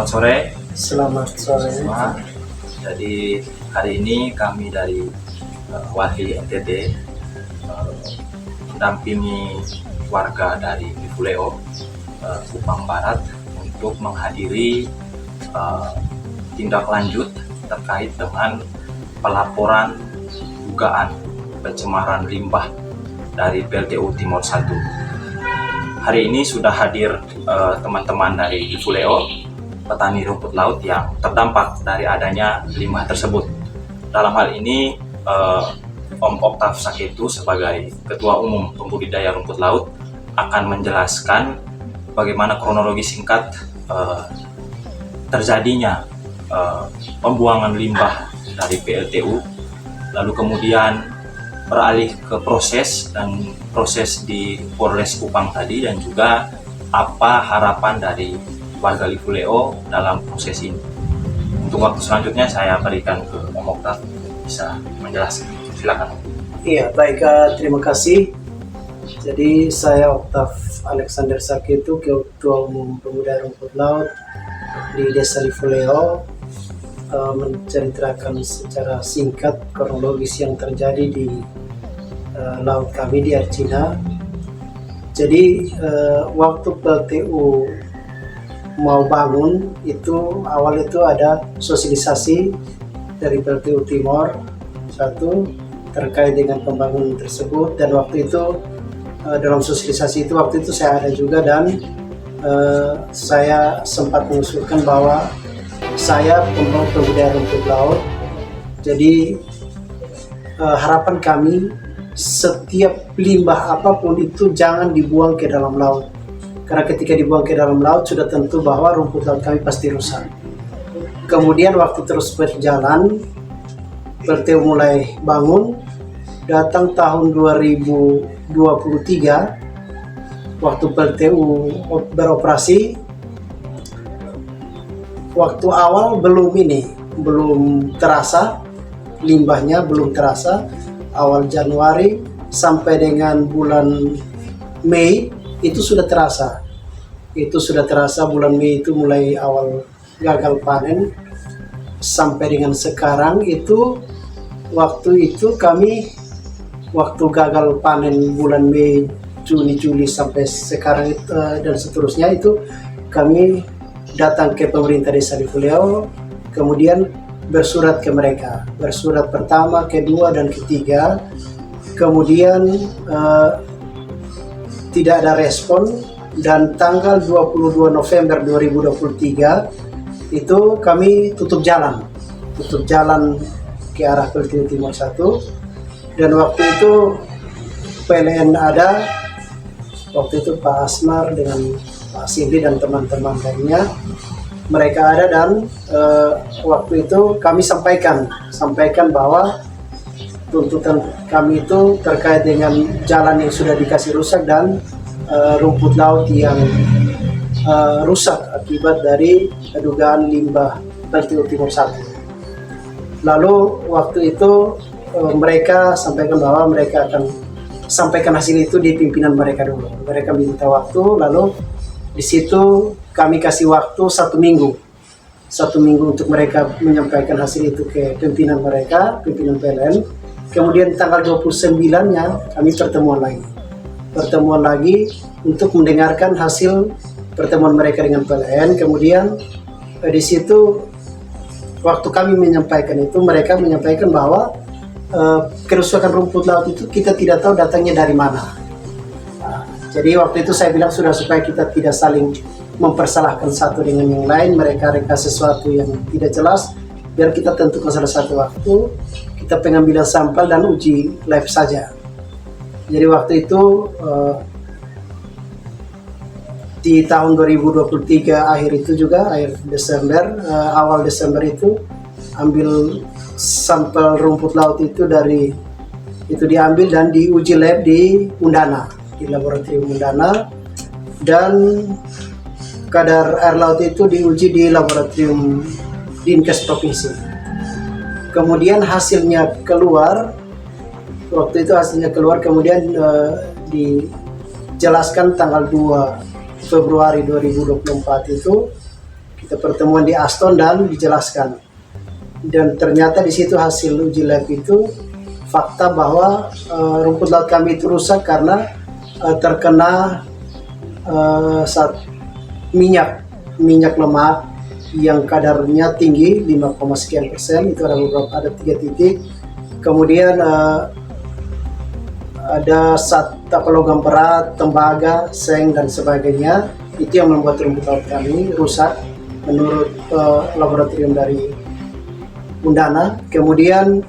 Selamat sore. Selamat sore. Semua. Jadi hari ini kami dari Walhi NTT mendampingi warga dari Ifuleo, Kupang Barat untuk menghadiri tindak lanjut terkait dengan pelaporan dugaan pencemaran limbah dari PLTU Timor 1. Hari ini sudah hadir teman-teman dari Ifuleo, petani rumput laut yang terdampak dari adanya limbah tersebut. Dalam hal ini, Om Oktav Saketu sebagai Ketua Umum Pembudidaya Rumput Laut akan menjelaskan bagaimana kronologi singkat terjadinya pembuangan limbah dari PLTU, lalu kemudian beralih ke proses di Polres Kupang tadi, dan juga apa harapan dari warga Ifuleo dalam proses ini. Untuk waktu selanjutnya saya berikan ke Om Oktav bisa menjelaskan. Silakan. Iya, baik, terima kasih. Jadi saya Oktav Alexander Saketu, Ketua Umum Pembudidaya Rumput Laut di Desa Ifuleo, menceritakan secara singkat kronologis yang terjadi di laut kami di Arcina. Jadi waktu PLTU mau bangun itu awal itu ada sosialisasi dari PLTU Timor 1 terkait dengan pembangunan tersebut, dan waktu itu dalam sosialisasi itu waktu itu saya ada juga, dan saya sempat mengusulkan bahwa saya pembudidaya rumput laut, jadi harapan kami setiap limbah apapun itu jangan dibuang ke dalam laut. Karena ketika dibuang ke dalam laut sudah tentu bahwa rumput laut kami pasti rusak. Kemudian waktu terus berjalan, PLTU mulai bangun, datang tahun 2023, waktu PLTU beroperasi, waktu awal belum terasa, limbahnya belum terasa, awal Januari sampai dengan bulan Mei, itu sudah terasa. Bulan Mei itu mulai awal gagal panen sampai dengan sekarang itu, waktu itu kami waktu gagal panen bulan Mei, Juni, Juli sampai sekarang itu, dan seterusnya itu kami datang ke pemerintah Desa Ifuleo, kemudian bersurat ke mereka, bersurat pertama, kedua, dan ketiga, kemudian tidak ada respon, dan tanggal 22 November 2023 itu kami tutup jalan ke arah PLTU Timor 1, dan waktu itu PLN ada, waktu itu Pak Asmar dengan Pak Sindi dan teman-teman lainnya, mereka ada, dan waktu itu kami sampaikan bahwa tuntutan kami itu terkait dengan jalan yang sudah dikasih rusak dan rumput laut yang rusak akibat dari dugaan limbah PLTU Timor 1. Lalu waktu itu mereka sampaikan bahwa mereka akan sampaikan hasil itu di pimpinan mereka dulu. Mereka minta waktu, lalu di situ kami kasih waktu 1 minggu untuk mereka menyampaikan hasil itu ke pimpinan mereka, pimpinan PLN. Kemudian tanggal 29-nya kami pertemuan lagi untuk mendengarkan hasil pertemuan mereka dengan PLN. Kemudian di situ waktu kami menyampaikan itu, mereka menyampaikan bahwa kerusakan rumput laut itu kita tidak tahu datangnya dari mana. Jadi waktu itu saya bilang sudah, supaya kita tidak saling mempersalahkan satu dengan yang lain, mereka sesuatu yang tidak jelas, biar kita tentukan salah satu waktu kita pengambilan sampel dan uji lab saja. Jadi waktu itu di tahun 2023 akhir itu juga, akhir Desember, awal Desember itu ambil sampel rumput laut itu diambil dan diuji lab di Undana, di laboratorium Undana, dan kadar air laut itu diuji di laboratorium Dinkes Provinsi. Kemudian hasilnya keluar, kemudian dijelaskan tanggal 2 Februari 2024 itu Kita pertemuan di Aston dan dijelaskan. Dan ternyata di situ hasil uji lab itu fakta bahwa rumput laut kami itu rusak karena terkena saat minyak lemak yang kadarnya tinggi 5, sekian persen. Itu ada 3 titik. Kemudian ada logam berat, tembaga, seng dan sebagainya. Itu yang membuat rumput laut kami rusak menurut laboratorium dari Undana. Kemudian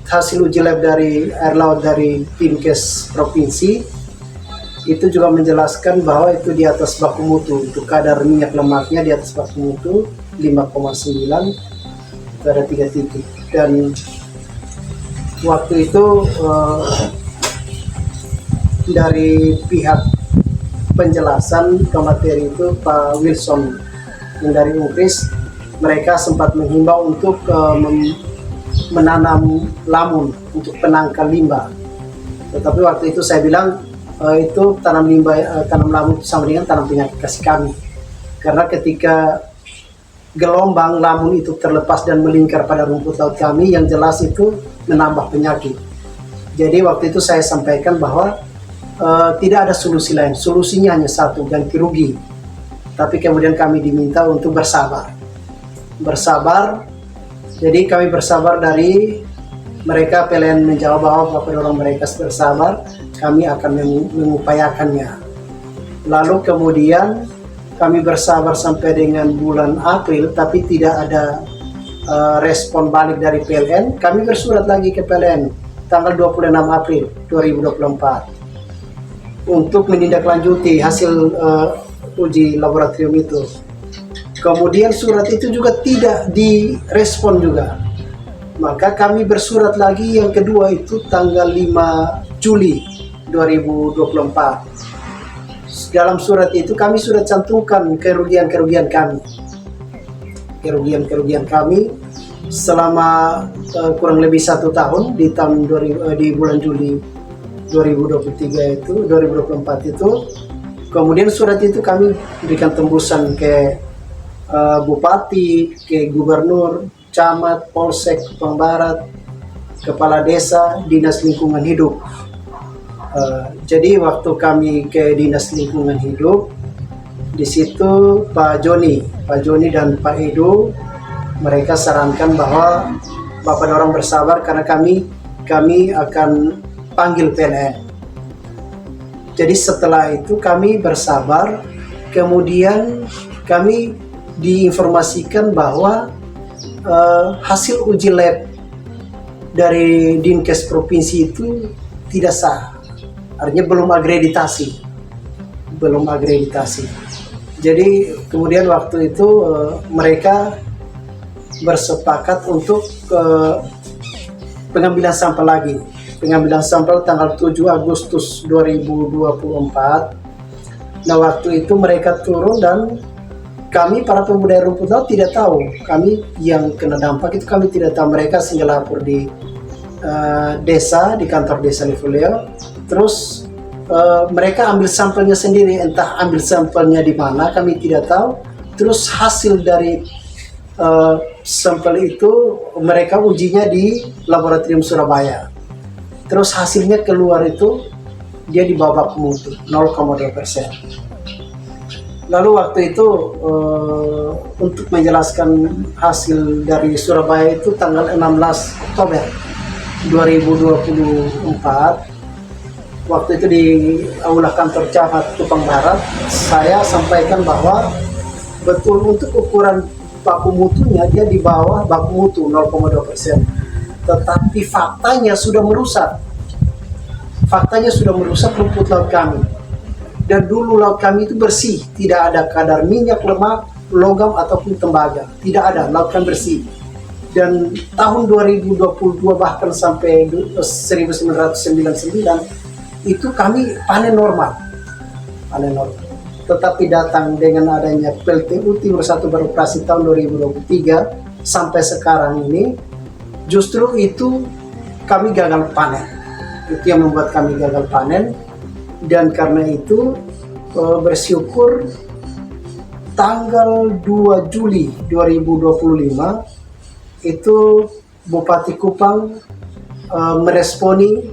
hasil uji lab dari air laut dari Dinkes provinsi itu juga menjelaskan bahwa itu di atas baku mutu. Untuk kadar minyak lemaknya di atas baku mutu 5,9, itu ada 3 titik. Dan waktu itu dari pihak penjelasan ke materi itu Pak Wilson yang dari Inggris, mereka sempat menghimbau untuk menanam lamun untuk penangkal limbah. Tetapi waktu itu saya bilang itu tanam lamun sama dengan tanam penyakit kasih kami, karena ketika gelombang lamun itu terlepas dan melingkar pada rumput laut kami, yang jelas itu menambah penyakit. Jadi waktu itu saya sampaikan bahwa tidak ada solusi lain, solusinya hanya satu, ganti rugi. Tapi kemudian kami diminta untuk bersabar. Jadi kami bersabar dari mereka. PLN menjawab bahwa Bapak orang mereka bersabar, kami akan mengupayakannya. Lalu kemudian kami bersabar sampai dengan bulan April, tapi tidak ada respon balik dari PLN. Kami bersurat lagi ke PLN tanggal 26 April 2024 untuk menindaklanjuti hasil uji laboratorium itu. Kemudian surat itu juga tidak direspon juga. Maka kami bersurat lagi yang kedua itu tanggal 5 Juli 2024. Dalam surat itu kami sudah cantumkan kerugian-kerugian kami. Kerugian-kerugian kami selama kurang lebih 1 tahun di bulan Juli 2024 itu. Kemudian surat itu kami berikan tembusan ke bupati, ke gubernur, camat, polsek, Kupang Barat, kepala desa, dinas lingkungan hidup. Jadi waktu kami ke dinas lingkungan hidup, di situ Pak Joni dan Pak Edo, mereka sarankan bahwa Bapak dan orang bersabar karena kami akan panggil PLN. Jadi setelah itu kami bersabar, kemudian kami diinformasikan bahwa hasil uji lab dari Dinkes provinsi itu tidak sah, artinya belum akreditasi. Jadi kemudian waktu itu mereka bersepakat untuk pengambilan sampel lagi. Pengambilan sampel tanggal 7 Agustus 2024. Nah waktu itu mereka turun dan kami para pembudidaya rumput laut tidak tahu. Kami yang kena dampak itu kami tidak tahu. Mereka singgah lapor di desa, di kantor desa Livuleo. Terus mereka ambil sampelnya sendiri, entah ambil sampelnya di mana kami tidak tahu. Terus hasil dari sampel itu mereka ujinya di laboratorium Surabaya. Terus hasilnya keluar itu dia di bawah baku mutu 0,2%. Lalu waktu itu untuk menjelaskan hasil dari Surabaya itu tanggal 16 Oktober 2024, waktu itu di aula kantor camat Kupang Barat, saya sampaikan bahwa betul untuk ukuran baku mutunya dia di bawah baku mutu 0,2%. Tetapi faktanya sudah merusak rumput laut kami. Dan dulu laut kami itu bersih, tidak ada kadar minyak, lemak, logam ataupun tembaga, tidak ada, laut kami bersih. Dan tahun 2022 bahkan sampai 1999 itu kami panen normal. Tetapi datang dengan adanya PLTU Timur 1 beroperasi tahun 2023 sampai sekarang ini, justru itu kami gagal panen. Itu yang membuat kami gagal panen. Dan karena itu bersyukur tanggal 2 Juli 2025 itu Bupati Kupang meresponi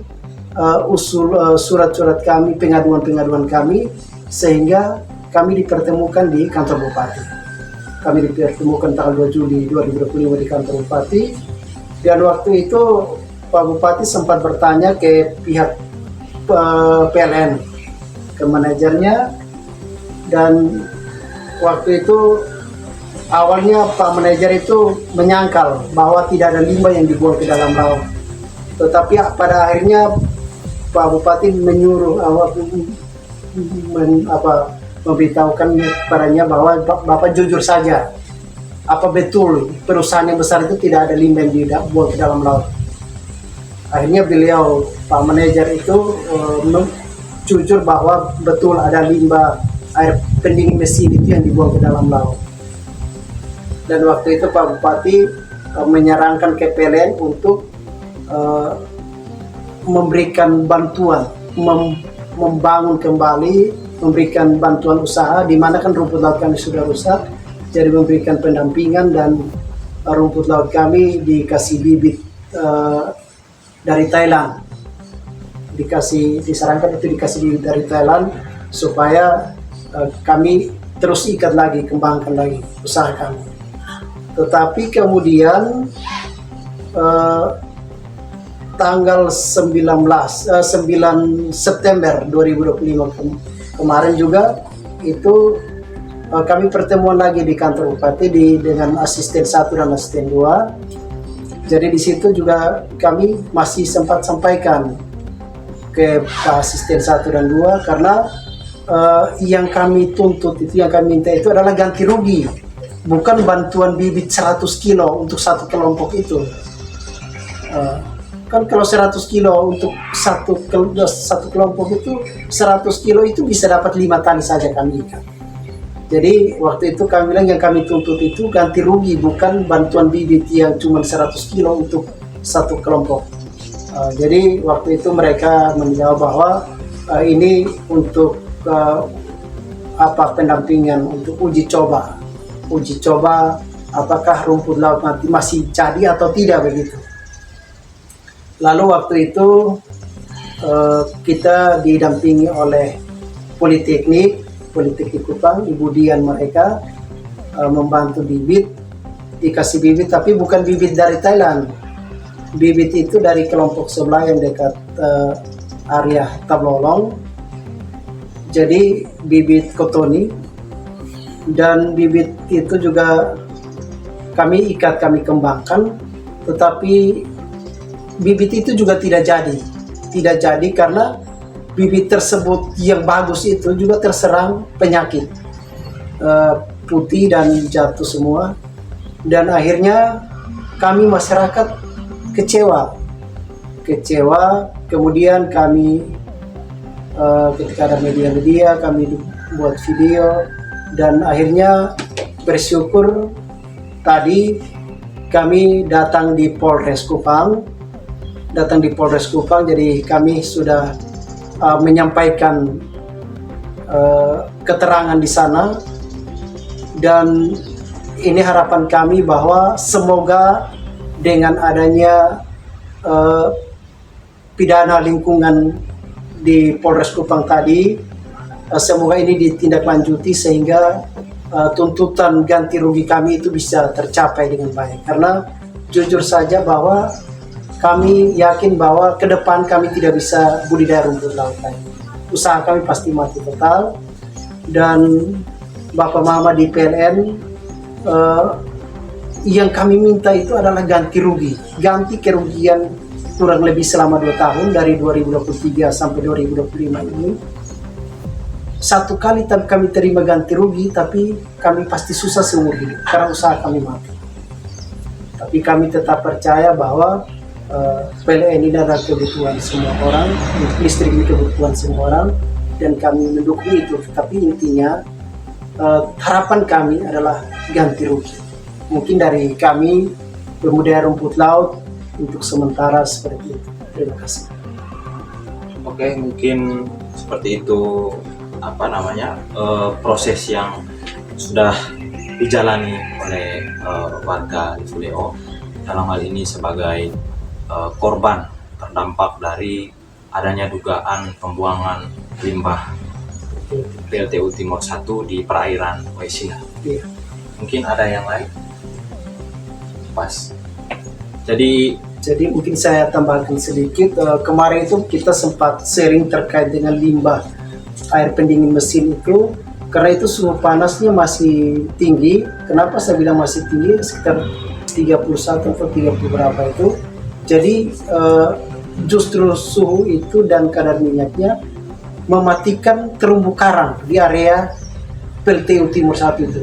surat-surat kami, pengaduan-pengaduan kami, sehingga kami dipertemukan di kantor Bupati. Kami dipertemukan tanggal 2 Juli 2025 di kantor Bupati, dan waktu itu Pak Bupati sempat bertanya ke pihak PLN, ke manajernya, dan waktu itu awalnya Pak manajer itu menyangkal bahwa tidak ada limbah yang dibuang ke dalam laut. Tetapi pada akhirnya Pak Bupati menyuruh memberitahukan kepadanya bahwa Bapak jujur saja, apa betul perusahaan yang besar itu tidak ada limbah yang dibuang ke dalam laut. Akhirnya beliau, Pak manajer itu jujur bahwa betul ada limbah air pendingin mesin itu yang dibuang ke dalam laut. Dan waktu itu Pak Bupati menyarankan ke PLN untuk memberikan bantuan, membangun kembali, memberikan bantuan usaha, di mana kan rumput laut kami sudah rusak, jadi memberikan pendampingan, dan rumput laut kami dikasih bibit dari Thailand, disarankan itu dikasih bibit dari Thailand supaya kami terus ikat lagi, kembangkan lagi usaha kami. Tetapi kemudian tanggal 9 September 2025 kemarin juga itu kami pertemuan lagi di kantor Bupati dengan asisten 1 dan asisten 2. Jadi di situ juga kami masih sempat sampaikan ke Pak asisten 1 dan 2, karena yang kami tuntut itu, yang kami minta itu adalah ganti rugi, bukan bantuan bibit 100 kilo untuk satu kelompok itu. Kan kalau 100 kilo untuk satu kelompok itu, 100 kilo itu bisa dapat 5 tali saja kami ikan. Jadi waktu itu kami bilang yang kami tuntut itu ganti rugi, bukan bantuan bibit yang cuma 100 kilo untuk satu kelompok. Jadi waktu itu mereka menjawab bahwa ini untuk pendampingan, untuk uji coba apakah rumput laut nanti masih jadi atau tidak begitu. Lalu waktu itu kita didampingi oleh Politeknik Kupang, Ibu Dian, mereka membantu bibit, dikasih bibit, tapi bukan bibit dari Thailand. Bibit itu dari kelompok sebelah yang dekat area Tablolong. Jadi bibit kotoni, dan bibit itu juga kami ikat, kami kembangkan, tetapi bibit itu juga tidak jadi karena bibit tersebut yang bagus itu juga terserang penyakit putih dan jatuh semua, dan akhirnya kami masyarakat kecewa. Kemudian kami ketika ada media kami buat video, dan akhirnya bersyukur tadi kami datang di Polres Kupang. Jadi kami sudah menyampaikan keterangan di sana, dan ini harapan kami bahwa semoga dengan adanya pidana lingkungan di Polres Kupang tadi, semoga ini ditindaklanjuti sehingga tuntutan ganti rugi kami itu bisa tercapai dengan baik. Karena jujur saja bahwa kami yakin bahwa ke depan kami tidak bisa budidaya rumput laut lagi. Usaha kami pasti mati total, dan Bapak Mama di PLN yang kami minta itu adalah ganti kerugian kurang lebih selama 2 tahun dari 2023 sampai 2025 ini. Satu kali kami terima ganti rugi, tapi kami pasti susah seumur hidup karena usaha kami mati. Tapi kami tetap percaya bahwa PLN ini adalah kebutuhan semua orang, listrik ini kebutuhan semua orang, dan kami mendukung itu. Tapi intinya harapan kami adalah ganti rugi. Mungkin dari kami Pemuda Rumput Laut untuk sementara seperti itu. Terima kasih. Oke, mungkin seperti itu proses yang sudah dijalani oleh warga Livuleo, dalam hal ini sebagai korban terdampak dari adanya dugaan pembuangan limbah PLTU Timor 1 di perairan Waisina. Iya. Mungkin ada yang lain? Pas. Jadi mungkin saya tambahkan sedikit, kemarin itu kita sempat sharing terkait dengan limbah air pendingin mesin itu, karena itu suhu panasnya masih tinggi. Kenapa saya bilang masih tinggi? Sekitar 31 atau 30 berapa itu. Jadi justru suhu itu dan kadar minyaknya mematikan terumbu karang di area PLTU Timor 1 itu.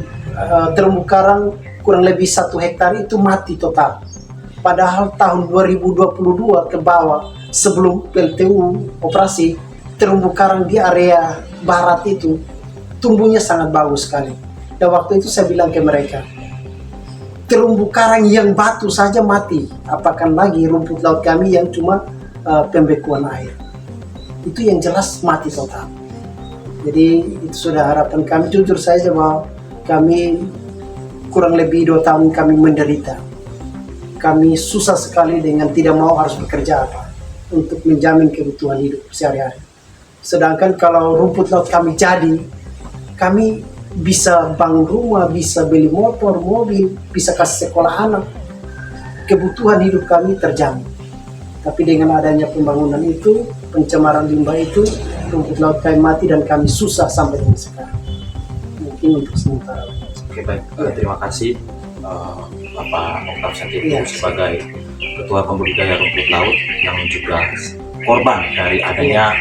Terumbu karang kurang lebih 1 hektar itu mati total. Padahal tahun 2022 ke bawah sebelum PLTU operasi, terumbu karang di area barat itu tumbuhnya sangat bagus sekali. Dan waktu itu saya bilang ke mereka, terumbu karang yang batu saja mati, apakah lagi rumput laut kami yang cuma pembekuan air. Itu yang jelas mati total. Jadi itu sudah harapan kami. Jujur saja bahwa kami kurang lebih 2 tahun kami menderita. Kami susah sekali dengan tidak mau harus bekerja apa untuk menjamin kebutuhan hidup sehari-hari. Sedangkan kalau rumput laut kami jadi, kami bisa bangun rumah, bisa beli motor, mobil, bisa kasih sekolah anak. Kebutuhan hidup kami terjamin. Tapi dengan adanya pembangunan itu, pencemaran limbah itu, rumput laut kami mati dan kami susah sampai dengan sekarang. Mungkin untuk sementara. Oke, baik. Terima kasih Bapak Oktav Santiago sebagai Ketua Pembudidaya Rumput Laut yang juga korban dari adanya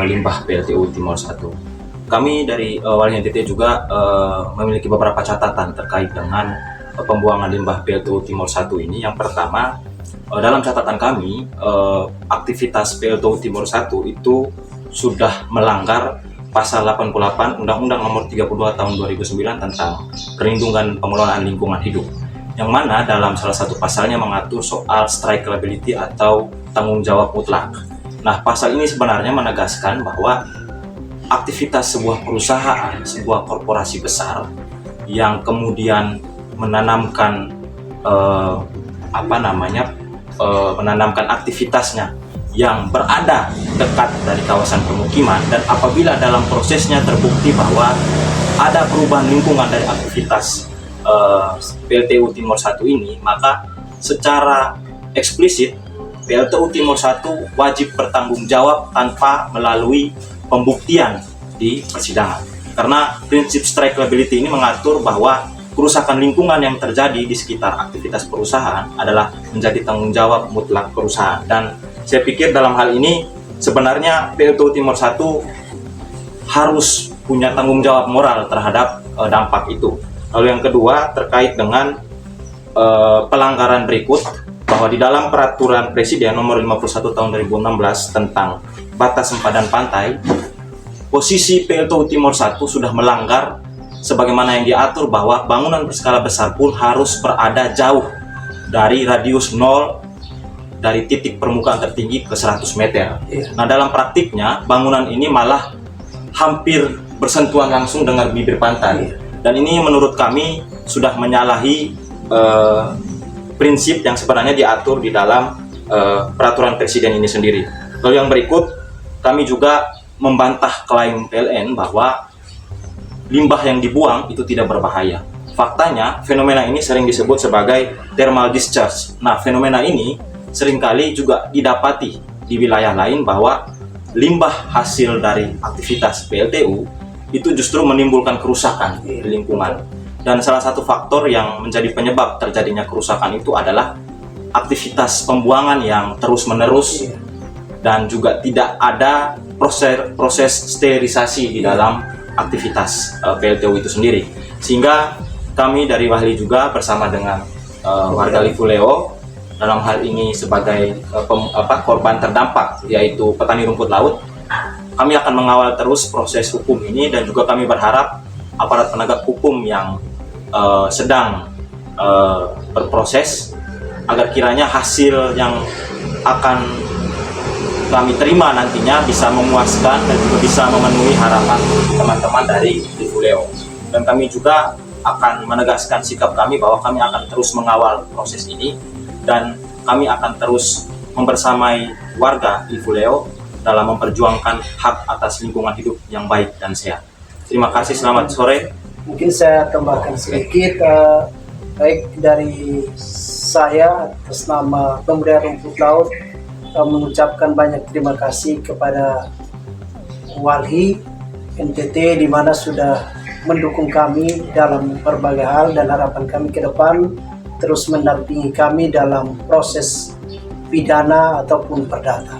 limbah PLTU Timor 1. Kami dari Wali NTT juga memiliki beberapa catatan terkait dengan pembuangan limbah PLTU Timor 1 ini. Yang pertama, dalam catatan kami, aktivitas PLTU Timor 1 itu sudah melanggar Pasal 88 Undang-Undang Nomor 32 Tahun 2009 tentang Perlindungan Pengelolaan Lingkungan Hidup, yang mana dalam salah satu pasalnya mengatur soal strike liability atau tanggung jawab mutlak. Nah, pasal ini sebenarnya menegaskan bahwa aktivitas sebuah perusahaan, sebuah korporasi besar yang kemudian menanamkan menanamkan aktivitasnya yang berada dekat dari kawasan permukiman, dan apabila dalam prosesnya terbukti bahwa ada perubahan lingkungan dari aktivitas PLTU Timor 1 ini, maka secara eksplisit PLTU Timor 1 wajib bertanggung jawab tanpa melalui pembuktian di persidangan. Karena prinsip strike liability ini mengatur bahwa kerusakan lingkungan yang terjadi di sekitar aktivitas perusahaan adalah menjadi tanggung jawab mutlak perusahaan. Dan saya pikir dalam hal ini sebenarnya PLTU Timor 1 harus punya tanggung jawab moral terhadap dampak itu. Lalu yang kedua terkait dengan pelanggaran berikut, bahwa di dalam Peraturan Presiden Nomor 51 Tahun 2016 tentang batas sempadan pantai, posisi PLTU Timor 1 sudah melanggar sebagaimana yang diatur bahwa bangunan berskala besar pun harus berada jauh dari radius 0 dari titik permukaan tertinggi ke 100 meter. Nah, dalam praktiknya bangunan ini malah hampir bersentuhan langsung dengan bibir pantai. Dan ini menurut kami sudah menyalahi prinsip yang sebenarnya diatur di dalam Peraturan Presiden ini sendiri. Lalu yang berikut, kami juga membantah klaim PLN bahwa limbah yang dibuang itu tidak berbahaya. Faktanya, fenomena ini sering disebut sebagai thermal discharge. Nah, fenomena ini seringkali juga didapati di wilayah lain, bahwa limbah hasil dari aktivitas PLTU itu justru menimbulkan kerusakan di lingkungan. Dan salah satu faktor yang menjadi penyebab terjadinya kerusakan itu adalah aktivitas pembuangan yang terus-menerus dan juga tidak ada proses sterilisasi di dalam aktivitas PLTU itu sendiri. Sehingga kami dari Wahli juga bersama dengan warga Livuleo dalam hal ini sebagai korban terdampak, yaitu petani rumput laut, kami akan mengawal terus proses hukum ini, dan juga kami berharap aparat penegak hukum yang sedang berproses agar kiranya hasil yang akan kami terima nantinya bisa memuaskan dan juga bisa memenuhi harapan teman-teman dari Livuleo. dan kami juga akan menegaskan sikap kami bahwa kami akan terus mengawal proses ini dan kami akan terus membersamai warga Ifuleo dalam memperjuangkan hak atas lingkungan hidup yang baik dan sehat. Terima kasih, selamat sore. Mungkin saya tambahkan sedikit, baik dari saya atas nama Pemuda Rumput Laut mengucapkan banyak terima kasih kepada Walhi NTT di mana sudah mendukung kami dalam berbagai hal, dan harapan kami ke depan terus mendampingi kami dalam proses pidana ataupun perdata.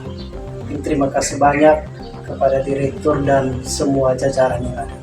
Terima kasih banyak kepada direktur dan semua jajaran yang ada.